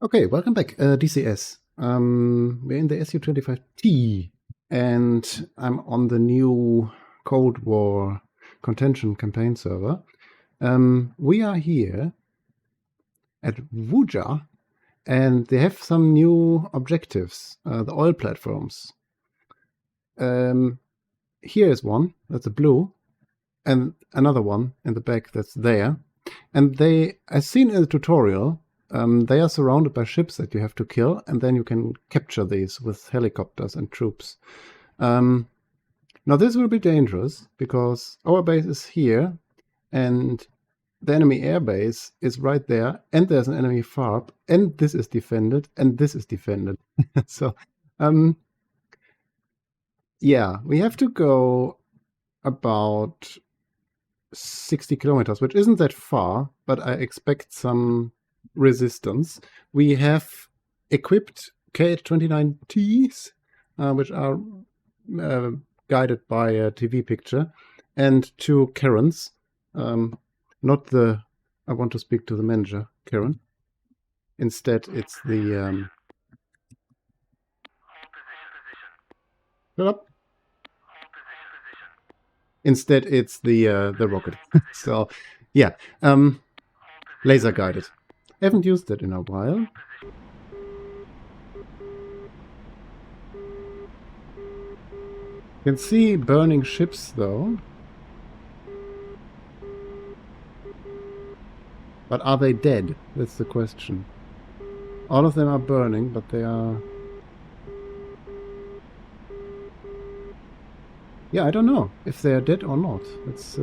Okay, welcome back, DCS. We're in the SU-25T, and I'm on the new Cold War Contention campaign server. We are here at Vuja, and they have some new objectives, the oil platforms. Here is one, that's a blue, and another one in the back that's there. And as seen in the tutorial, they are surrounded by ships that you have to kill, and then you can capture these with helicopters and troops. Now this will be dangerous, because our base is here, and the enemy air base is right there, and there's an enemy FARP, and this is defended, and this is defended. So, yeah, we have to go about 60 kilometers, which isn't that far, but I expect some resistance. We have equipped KH-29Ts, which are guided by a TV picture, and 2 Karens. Not the I want to speak to the manager Karen. Instead, it's the shut up. Instead, it's the rocket. So, yeah, laser guided. I haven't used it in a while. You can see burning ships, though. But are they dead? That's the question. All of them are burning, but they are... Yeah, I don't know if they are dead or not. It's...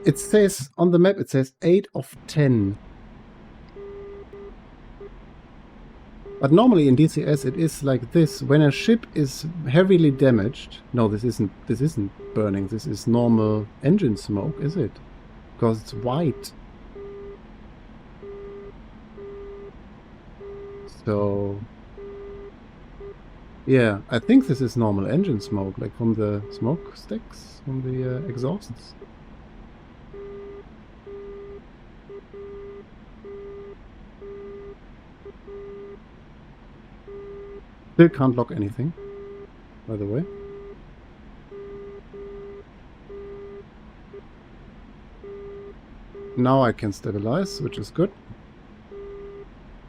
It says on the map, it says 8 of 10. But normally in DCS it is like this. When a ship is heavily damaged... No, this isn't burning. This is normal engine smoke, is it? Because it's white. So... yeah, I think this is normal engine smoke, like from the smoke stacks, from the exhausts. Still can't lock anything, by the way. Now I can stabilize, which is good.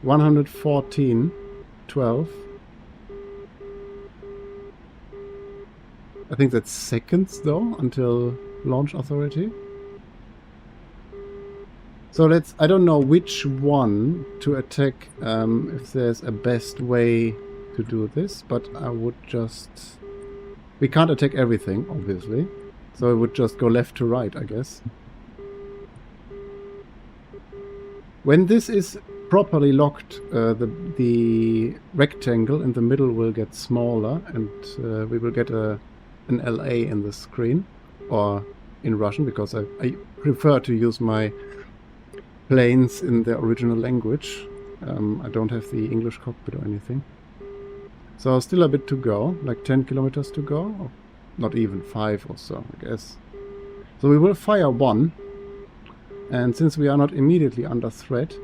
114, 12. I think that's seconds, though, until launch authority. So I don't know which one to attack, if there's a best way to do this, but I would just... We can't attack everything, obviously. So I would just go left to right, I guess. When this is properly locked, the rectangle in the middle will get smaller, and we will get an LA in the screen, or in Russian, because I prefer to use my planes in their original language. I don't have the English cockpit or anything. So still a bit to go, like 10 kilometers to go, or not even 5 or so, I guess. So we will fire one, and since we are not immediately under threat,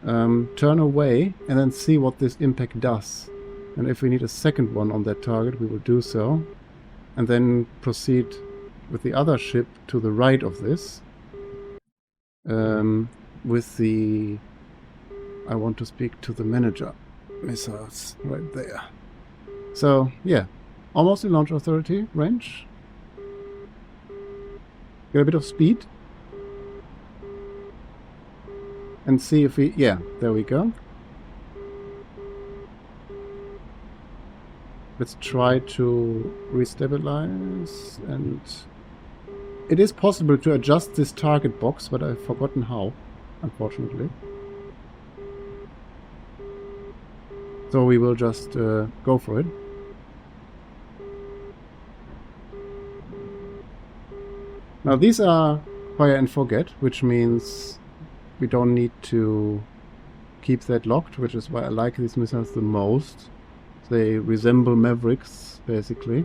turn away and then see what this impact does. And if we need a second one on that target, we will do so, and then proceed with the other ship to the right of this, with the... I want to speak to the manager missiles right there. So, yeah, almost in launch authority range. Get a bit of speed. And see if we... yeah, there we go. Let's try to restabilize, and... It is possible to adjust this target box, but I've forgotten how, unfortunately. So we will just go for it. Now these are fire and forget, which means we don't need to keep that locked, which is why I like these missiles the most. They resemble Mavericks, basically.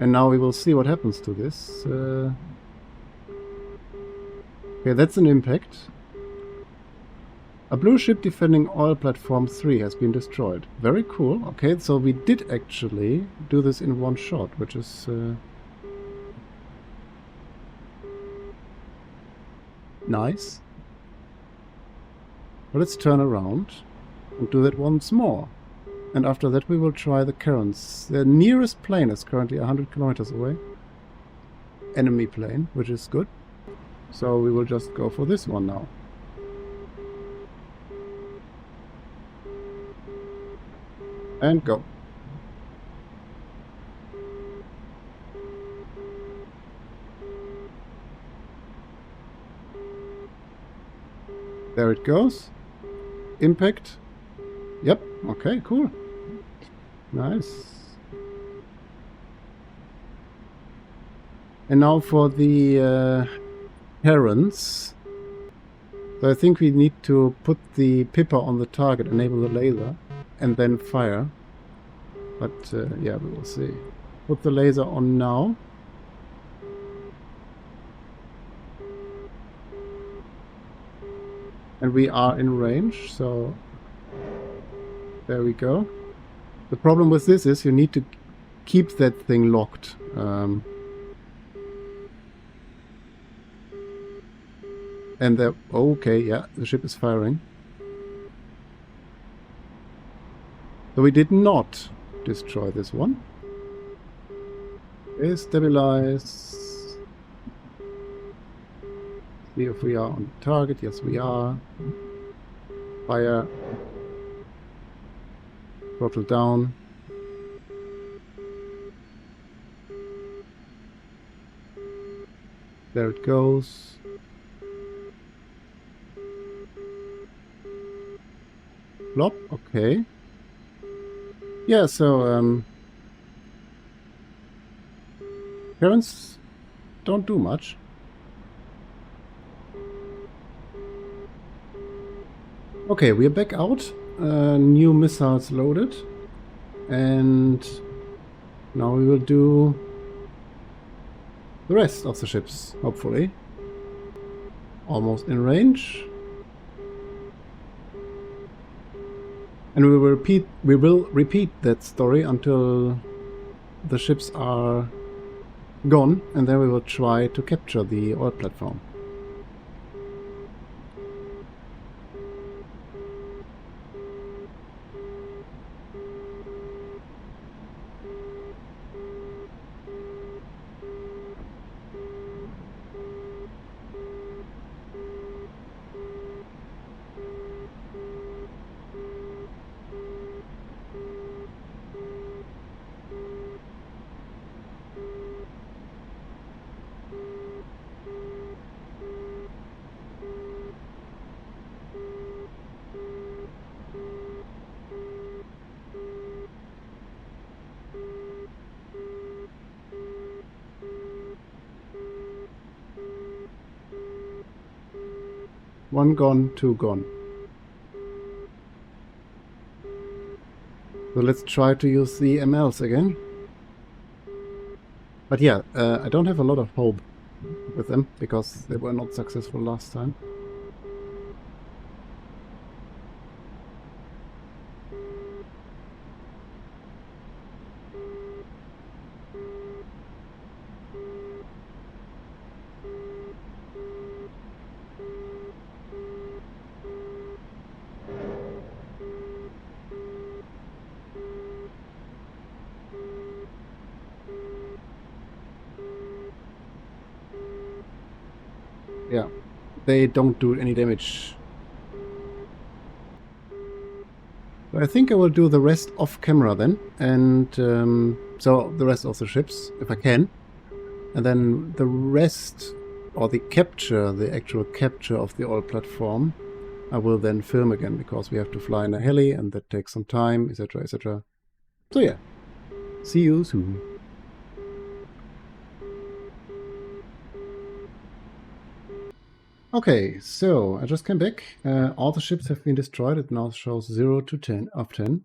And now we will see what happens to this. You Okay, that's an impact. A blue ship defending oil platform 3 has been destroyed. Very cool. Okay, so we did actually do this in one shot, which is nice. But let's turn around and do that once more. And after that we will try the currents. The nearest plane is currently 100 kilometers away. Enemy plane, which is good. So we will just go for this one now. And go. There it goes. Impact. Yep. Okay, cool. Nice. And now for the herons. So I think we need to put the pipper on the target, enable the laser, and then fire. But yeah, we will see. Put the laser on now. And we are in range, so there we go. The problem with this is you need to keep that thing locked. And the okay, yeah, the ship is firing. So we did not destroy this one. Okay, stabilize. See if we are on target. Yes, we are. Fire. Throttle down. There it goes. Flop. Okay. Yeah, so parents don't do much. Okay, we are back out. New missiles loaded. And now we will do the rest of the ships, hopefully. Almost in range. And we will repeat that story until the ships are gone, and then we will try to capture the oil platform. One gone, two gone. So let's try to use the MLs again. But yeah, I don't have a lot of hope with them, because they were not successful last time. Yeah, they don't do any damage. I think I will do the rest off camera then, and so the rest of the ships, if I can. And then the rest, or the capture, the actual capture of the oil platform, I will then film again, because we have to fly in a heli, and that takes some time, etc, etc. So yeah, see you soon. Okay, so I just came back. All the ships have been destroyed. It now shows 0 to 10 of 10.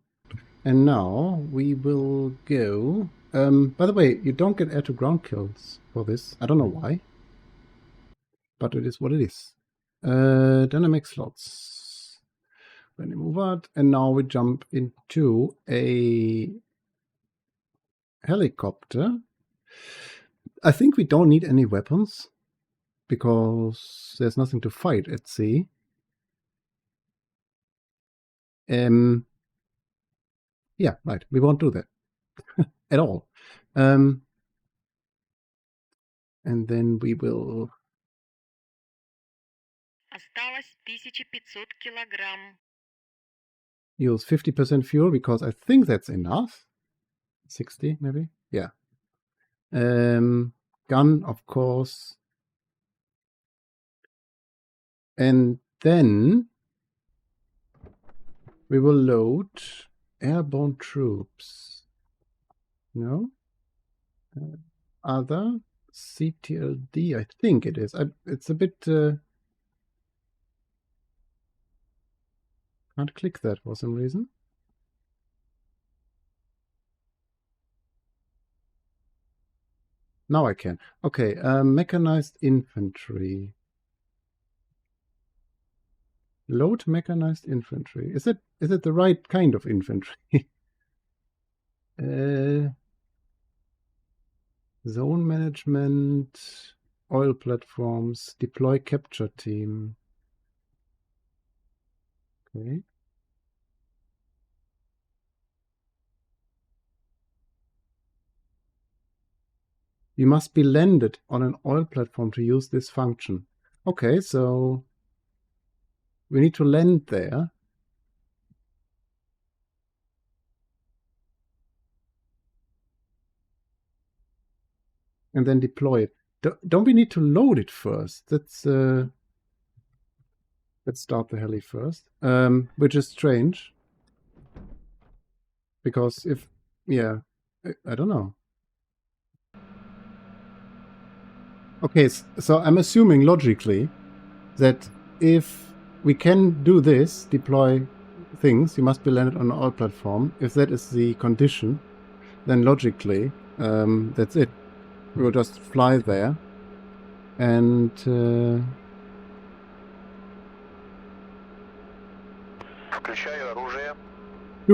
And now we will go... by the way, you don't get air-to-ground kills for this. I don't know why. but it is what it is. Dynamic slots. Then we move out, and now we jump into a helicopter. I think we don't need any weapons because there's nothing to fight at sea. Yeah, right. We won't do that at all. And then we will Осталось 1500 килограмм. use 50% fuel because I think that's enough. 60 maybe? Yeah. Gun, of course. And then we will load airborne troops. No? Other CTLD, I think it is. It's a bit... can't click that for some reason. Now I can. Okay, mechanized infantry. Load mechanized infantry. Is it the right kind of infantry? Zone management, oil platforms, deploy capture team. Okay. You must be landed on an oil platform to use this function. Okay, so we need to land there. And then deploy it. Don't we need to load it first? That's let's start the heli first. Which is strange. Because if yeah, I don't know. Okay, so I'm assuming logically that if we can do this, deploy things, you must be landed on an oil platform. If that is the condition, then logically, that's it. We will just fly there and do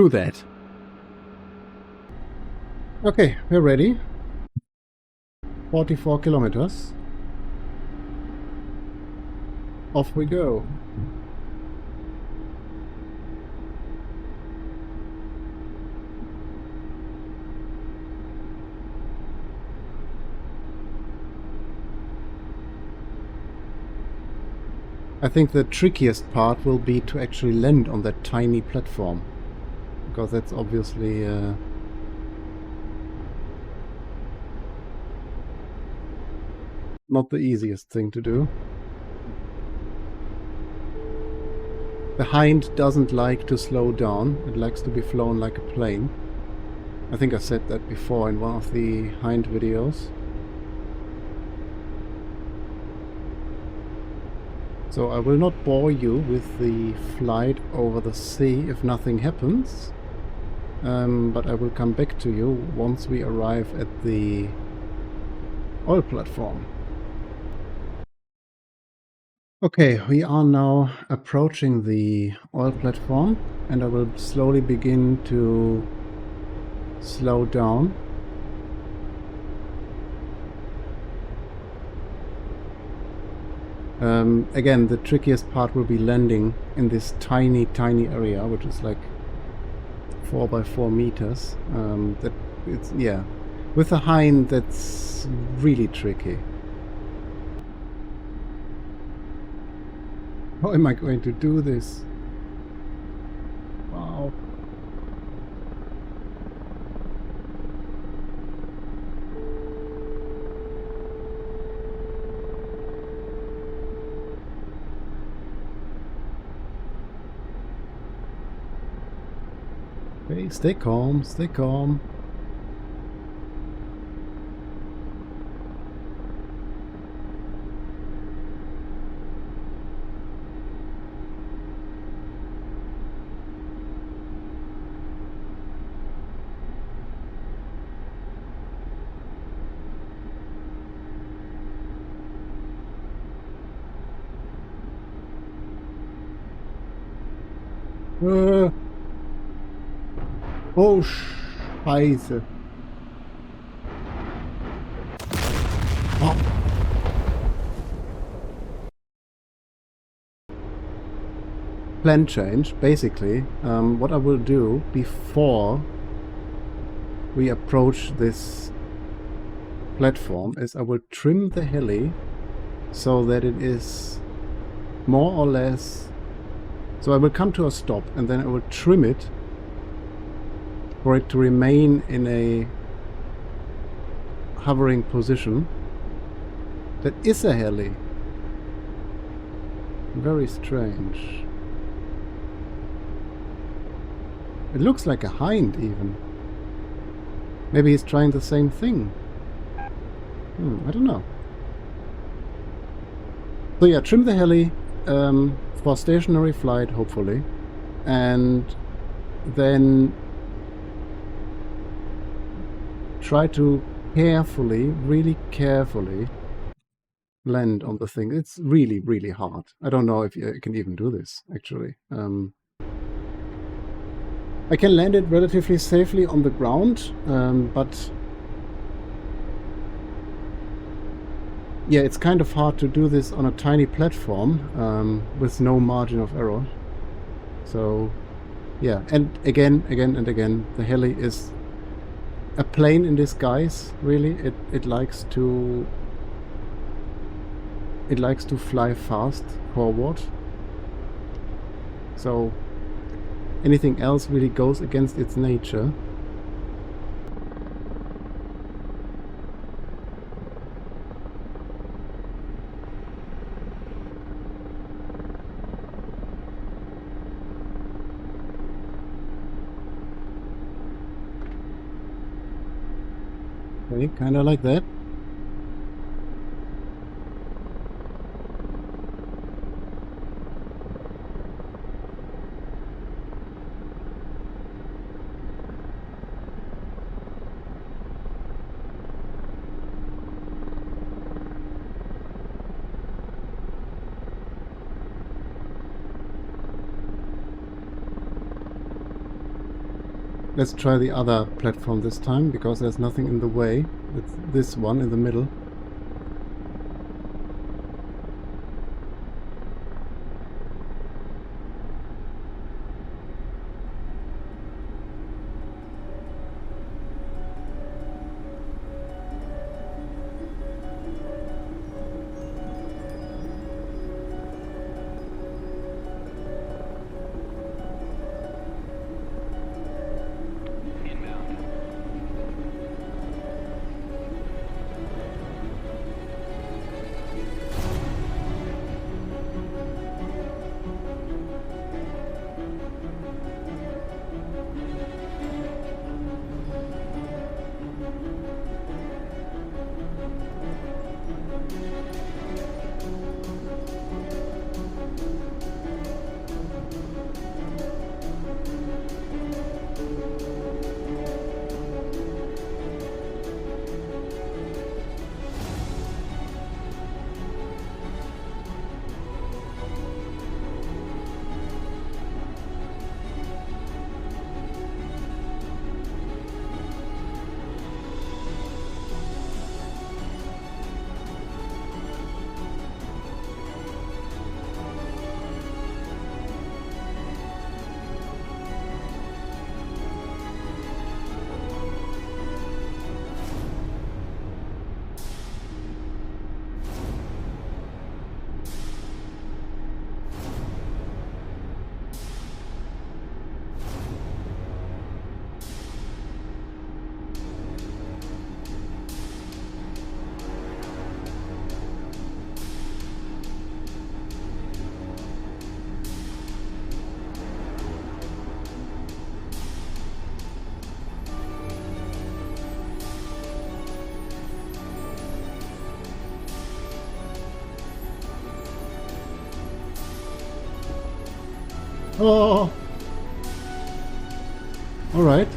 that. Okay, we're ready. 44 kilometers. Off we go. I think the trickiest part will be to actually land on that tiny platform, because that's obviously not the easiest thing to do. The Hind doesn't like to slow down, it likes to be flown like a plane. I think I said that before in one of the Hind videos. So I will not bore you with the flight over the sea if nothing happens, but I will come back to you once we arrive at the oil platform. Okay, we are now approaching the oil platform, and I will slowly begin to slow down. Again, the trickiest part will be landing in this tiny area, which is like 4 by 4 meters. That it's yeah, with the Hind that's really tricky. How am I going to do this? Wow. Okay, stay calm, stay calm. Oh, Scheiße. Oh. Plan change, basically. What I will do before we approach this platform is I will trim the heli so that it is more or less... So I will come to a stop and then I will trim it for it to remain in a hovering position. That is a heli. Very strange. It looks like a hind even. Maybe he's trying the same thing. I don't know. So yeah, trim the heli for stationary flight, hopefully. And then try to carefully, really carefully land on the thing. It's really, really hard. I don't know if you can even do this, actually. I can land it relatively safely on the ground, but yeah, it's kind of hard to do this on a tiny platform with no margin of error. So yeah, and again, the heli is a plane in disguise, really. It likes to fly fast forward. So anything else really goes against its nature. Okay, kind of like that. Let's try the other platform this time, because there's nothing in the way. It's this one in the middle. Oh! Alright.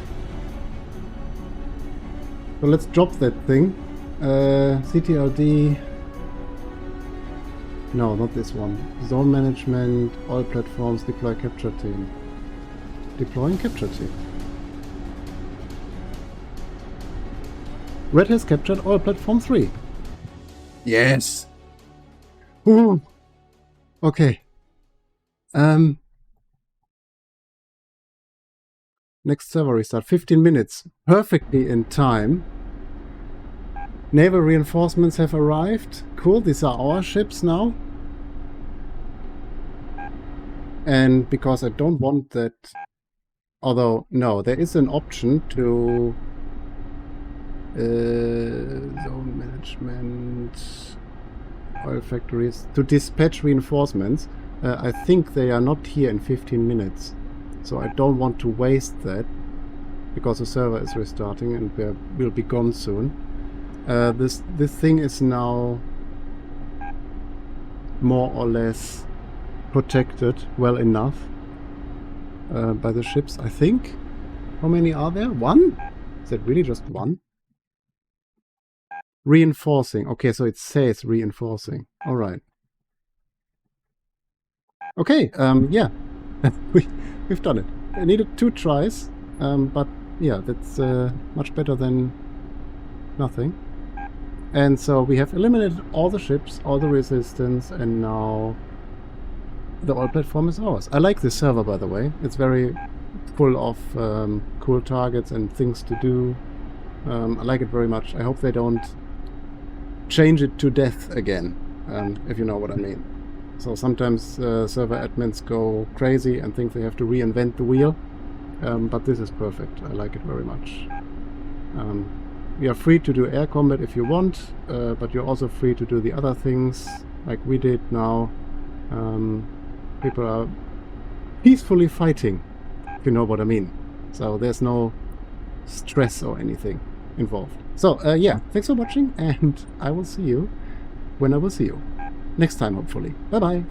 So let's drop that thing. CTRD... No, not this one. Zone management, all platforms, deploy capture team. Deploying capture team. Red has captured all platform 3. Yes! Ooh. Okay. Next server restart. 15 minutes. Perfectly in time. Naval reinforcements have arrived. Cool, these are our ships now. And because I don't want that... Although, no, there is an option to... zone management... Oil factories... To dispatch reinforcements. I think they are not here in 15 minutes. So I don't want to waste that. Because the server is restarting and we'll be gone soon. This thing is now more or less protected well enough by the ships, I think. How many are there? 1? Is that really just 1? Reinforcing. Okay, so it says reinforcing. All right. Okay, yeah. We've done it. I needed 2 tries, but yeah, that's much better than nothing. And so we have eliminated all the ships, all the resistance, and now the oil platform is ours. I like this server, by the way. It's very full of cool targets and things to do. I like it very much. I hope they don't change it to death again, if you know what I mean. So sometimes server admins go crazy and think they have to reinvent the wheel. But this is perfect. I like it very much. You are free to do air combat if you want, but you're also free to do the other things like we did now. People are peacefully fighting, if you know what I mean. So there's no stress or anything involved. So yeah, thanks for watching, and I will see you when I will see you. Next time, hopefully. Bye-bye.